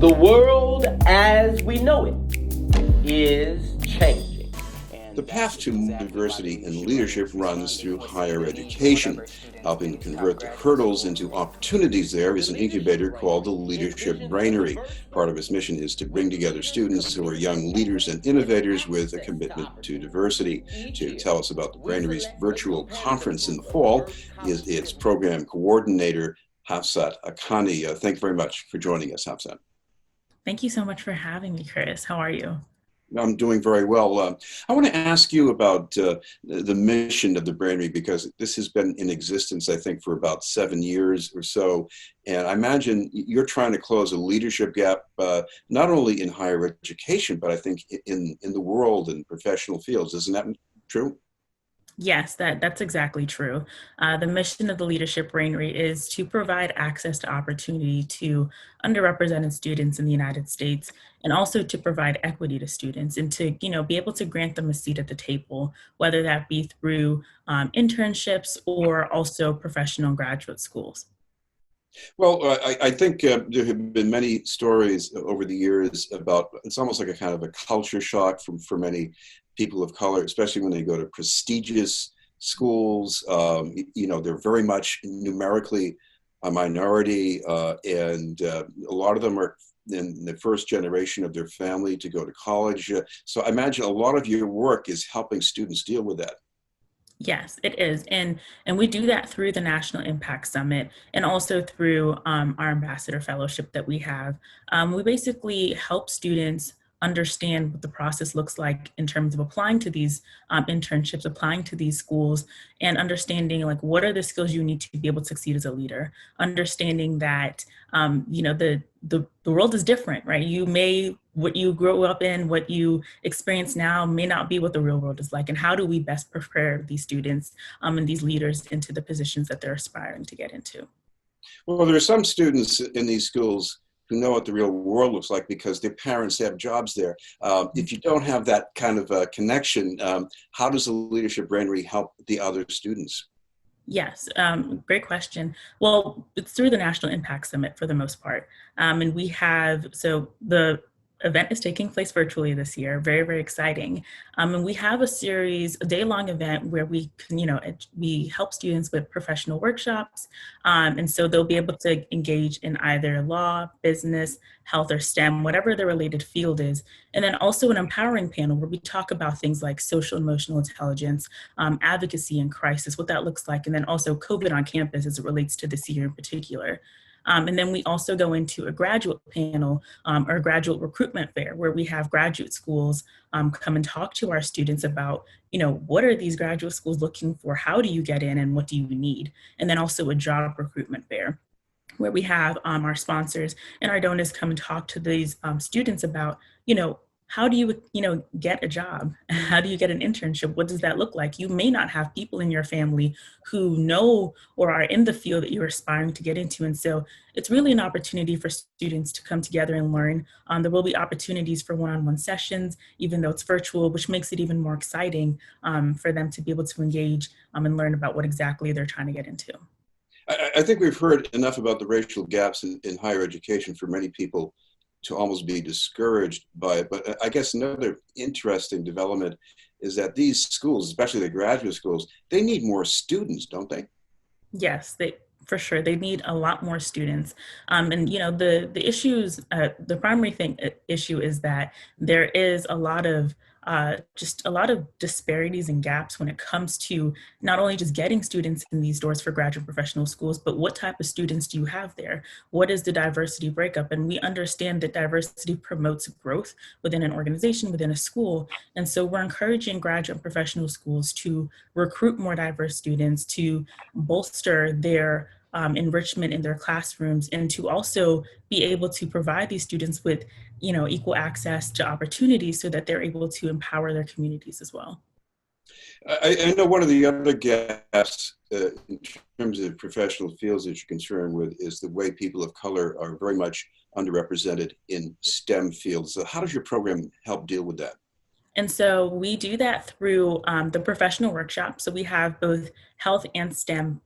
The world as we know it is changing. The path to more diversity and leadership runs through higher education. Helping convert the hurdles into opportunities there is an incubator called the Leadership Brainery. Part of its mission is to bring together students who are young leaders and innovators with a commitment to diversity. To tell us about the Brainery's virtual conference in the fall is its program coordinator, Hafzat Akanni. Thank you very much for joining us, Hafzat. Thank you so much for having me, Chris. How are you? I'm doing very well. I want to ask you about the mission of the Brainery, because this has been in existence, I think, for about 7 years or so. And I imagine you're trying to close a leadership gap, not only in higher education, but I think in the world and professional fields. Isn't that true? Yes, that's exactly true. The mission of the Leadership Brainery is to provide access to opportunity to underrepresented students in the United States, and also to provide equity to students and to, be able to grant them a seat at the table, whether that be through internships or also professional graduate schools. Well, I think there have been many stories over the years about it's almost like a kind of a culture shock for many people of color, especially when they go to prestigious schools. They're very much numerically a minority, and a lot of them are in the first generation of their family to go to college. So I imagine a lot of your work is helping students deal with that. Yes, it is. And we do that through the National Impact Summit and also through our ambassador fellowship that we have. We basically help students understand what the process looks like in terms of applying to these internships, applying to these schools, and understanding like what are the skills you need to be able to succeed as a leader. Understanding that the world is different, right? What you grow up in, what you experience now may not be what the real world is like. And how do we best prepare these students and these leaders into the positions that they're aspiring to get into? Well, there are some students in these schools who know what the real world looks like because their parents have jobs there. If you don't have that kind of a connection, how does the Leadership Brainery help the other students? Yes, great question. Well, it's through the National Impact Summit for the most part. And the event is taking place virtually this year, very, very exciting. And we have a day-long event where we can, we help students with professional workshops. And so they'll be able to engage in either law, business, health, or STEM, whatever the related field is. And then also an empowering panel where we talk about things like social emotional intelligence, advocacy and crisis, what that looks like, and then also COVID on campus as it relates to this year in particular. And then we also go into a graduate panel or a graduate recruitment fair where we have graduate schools come and talk to our students about, what are these graduate schools looking for? How do you get in and what do you need? And then also a job recruitment fair where we have our sponsors and our donors come and talk to these students about, how do you, get a job? How do you get an internship? What does that look like? You may not have people in your family who know or are in the field that you're aspiring to get into. And so it's really an opportunity for students to come together and learn. There will be opportunities for one-on-one sessions, even though it's virtual, which makes it even more exciting for them to be able to engage and learn about what exactly they're trying to get into. I think we've heard enough about the racial gaps in higher education for many people to almost be discouraged by it. But I guess another interesting development is that these schools, especially the graduate schools, they need more students, don't they? Yes, for sure. They need a lot more students. The issues, the primary issue is that there is just a lot of disparities and gaps when it comes to not only just getting students in these doors for graduate professional schools, but what type of students do you have there? What is the diversity breakup? And we understand that diversity promotes growth within an organization, within a school. And so we're encouraging graduate professional schools to recruit more diverse students, to bolster their enrichment in their classrooms, and to also be able to provide these students with equal access to opportunities so that they're able to empower their communities as well. I know one of the other gaps in terms of professional fields that you're concerned with is the way people of color are very much underrepresented in STEM fields. So how does your program help deal with that? And so we do that through the professional workshop. So we have both health and STEM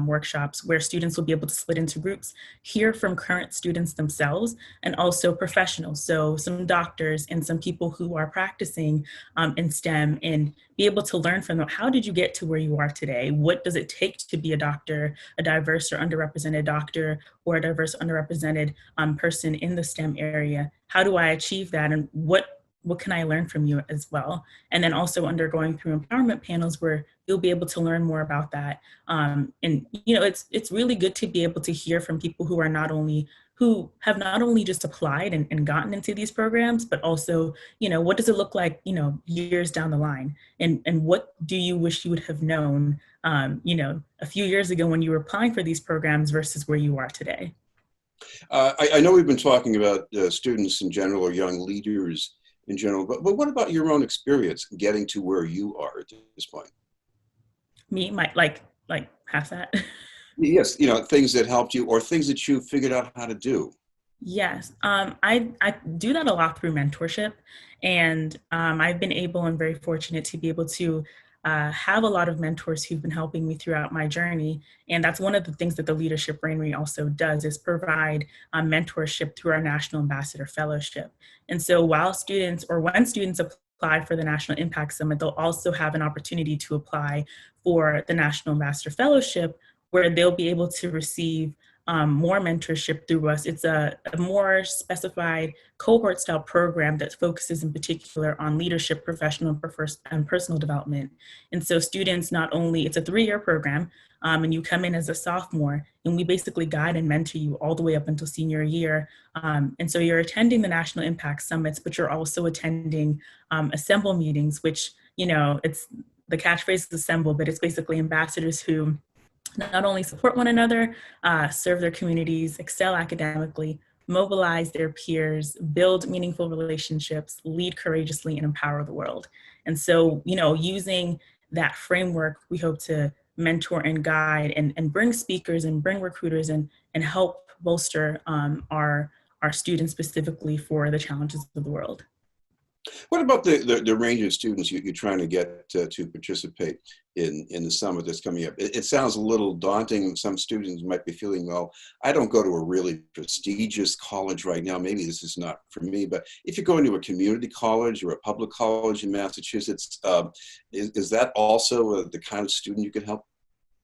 workshops where students will be able to split into groups, hear from current students themselves, and also professionals. So some doctors and some people who are practicing in STEM, and be able to learn from them. How did you get to where you are today? What does it take to be a doctor, a diverse or underrepresented doctor, or a diverse, underrepresented person in the STEM area? How do I achieve that? And what can I learn from you as well? And then also undergoing through empowerment panels where you'll be able to learn more about that. And it's really good to be able to hear from people who are who have not only just applied and gotten into these programs, but also, what does it look like, years down the line? And what do you wish you would have known, a few years ago when you were applying for these programs versus where you are today? I know we've been talking about students in general or young leaders in general, but what about your own experience getting to where you are at this point? Me, like Hafzat. Yes, things that helped you or things that you figured out how to do. Yes, I do that a lot through mentorship, and I've been able and very fortunate to be able to have a lot of mentors who've been helping me throughout my journey. And that's one of the things that the Leadership Brainery also does, is provide mentorship through our National Ambassador Fellowship. And so when students apply for the National Impact Summit, they'll also have an opportunity to apply for the National Ambassador Fellowship, where they'll be able to receive more mentorship through us. It's a more specified cohort style program that focuses in particular on leadership, professional and personal development. And so students, it's a 3-year program, and you come in as a sophomore, and we basically guide and mentor you all the way up until senior year. And so you're attending the National Impact Summits, but you're also attending assemble meetings, which, it's the catchphrase is assemble, but it's basically ambassadors who not only support one another, serve their communities, excel academically, mobilize their peers, build meaningful relationships, lead courageously, and empower the world. And so, using that framework, we hope to mentor and guide and bring speakers and bring recruiters and help bolster our students specifically for the challenges of the world. What about the range of students you're trying to get to participate in the summit that's coming up? It sounds a little daunting. Some students might be feeling, well, I don't go to a really prestigious college right now. Maybe this is not for me. But if you're going to a community college or a public college in Massachusetts, is that also the kind of student you can help?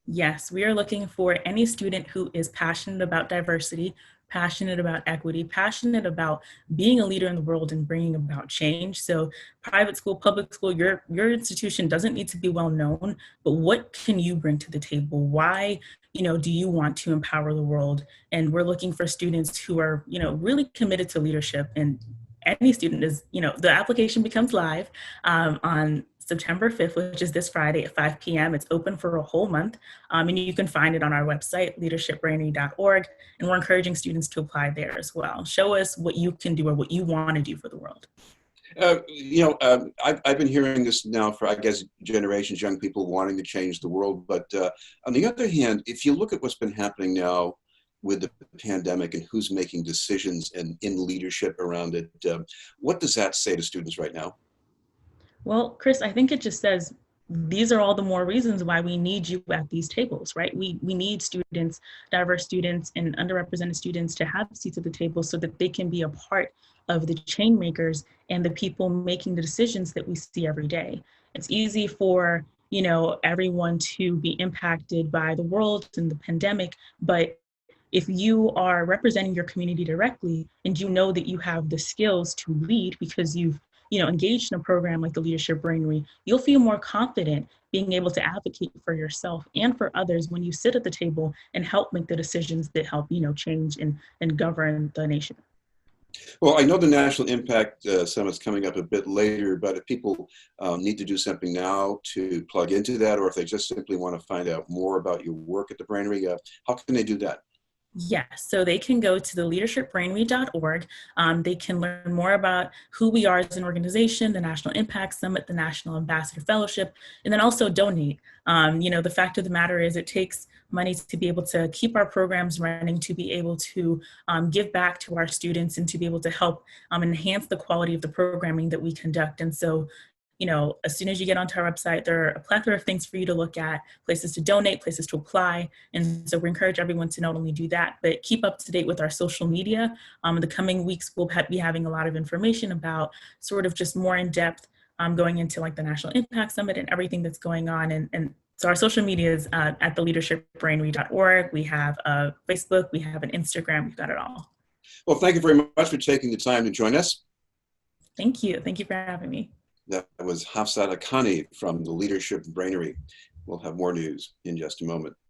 Yes, we are looking for any student who is passionate about diversity, passionate about equity, passionate about being a leader in the world and bringing about change. So private school, public school, your institution doesn't need to be well known, but what can you bring to the table? Why, do you want to empower the world? And we're looking for students who are, really committed to leadership. And any student is, the application becomes live on September 5th, which is this Friday at 5 p.m. It's open for a whole month. And you can find it on our website, leadershipbrainery.org. And we're encouraging students to apply there as well. Show us what you can do or what you want to do for the world. I've been hearing this now for, I guess, generations, young people wanting to change the world. But on the other hand, if you look at what's been happening now with the pandemic and who's making decisions and in leadership around it, what does that say to students right now? Well, Chris, I think it just says these are all the more reasons why we need you at these tables, right? We need students, diverse students and underrepresented students to have seats at the table so that they can be a part of the change makers and the people making the decisions that we see every day. It's easy for, everyone to be impacted by the world and the pandemic, but if you are representing your community directly and you know that you have the skills to lead because you've engaged in a program like the Leadership Brainery, you'll feel more confident being able to advocate for yourself and for others when you sit at the table and help make the decisions that help, change and govern the nation. Well, I know the National Impact Summit's coming up a bit later, but if people need to do something now to plug into that, or if they just simply want to find out more about your work at the Brainery, how can they do that? Yes, so they can go to the leadershipbrainery.org. They can learn more about who we are as an organization, the National Impact Summit, the National Ambassador Fellowship, and then also donate. The fact of the matter is it takes money to be able to keep our programs running, to be able to give back to our students, and to be able to help enhance the quality of the programming that we conduct. And so, as soon as you get onto our website, there are a plethora of things for you to look at, places to donate, places to apply. And so we encourage everyone to not only do that, but keep up to date with our social media. In the coming weeks, we'll be having a lot of information about sort of just more in depth going into like the National Impact Summit and everything that's going on. And so our social media is at theleadershipbrainery.org. We have a Facebook, we have an Instagram, we've got it all. Well, thank you very much for taking the time to join us. Thank you. Thank you for having me. That was Hafzat Akanni from the Leadership Brainery. We'll have more news in just a moment.